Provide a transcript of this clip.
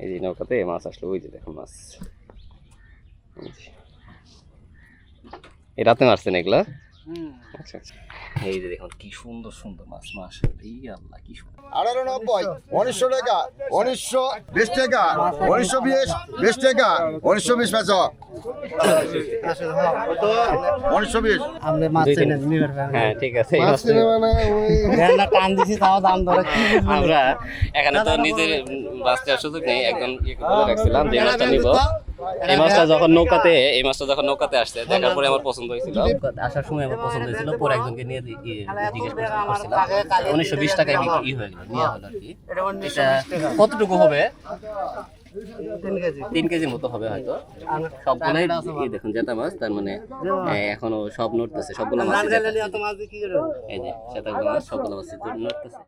এই যে নৌকাতে মাছ আসলো, ওই যে দেখো মাছ। এই রাতে মারছেন এগুলা? আচ্ছা আচ্ছা। এই যে দেখুন কি সুন্দর সুন্দর মাছ, মাশাআল্লাহ, আল্লাহ কি সুন্দর। 1890, 1900 টাকা, 1920 টাকা, 1920, 20 টাকা, 1920 পেছো, 1920। হ্যাঁ ঠিক আছে। আমরা এখানে তো নিজের বাস দেওয়ার সুযোগ নেই, একজন বলে রাখছিলাম যে মাছটা নিব। এই মাছটা যখন নৌকাতে আসছে, দেখার পরে আমার পছন্দ হয়েছিল, আসার সময় আমার পছন্দ হয়েছিল, পরে একজনকে নিয়ে জিজ্ঞেস করছিলাম, 1920 টাকায় বিক্রি হয়ে গেল, নিয়ে হলো আর কি। এটা কতটুকু হবে? 3 কেজির মতো হবে হয়তো। সবগুলাই দেখুন জেতা মাছ, তার মানে এখনো সব নড়তেছে, সবগুলো মাছ। এই যে সেটা মাছ, সবগুলো মাছ নড়তেছে।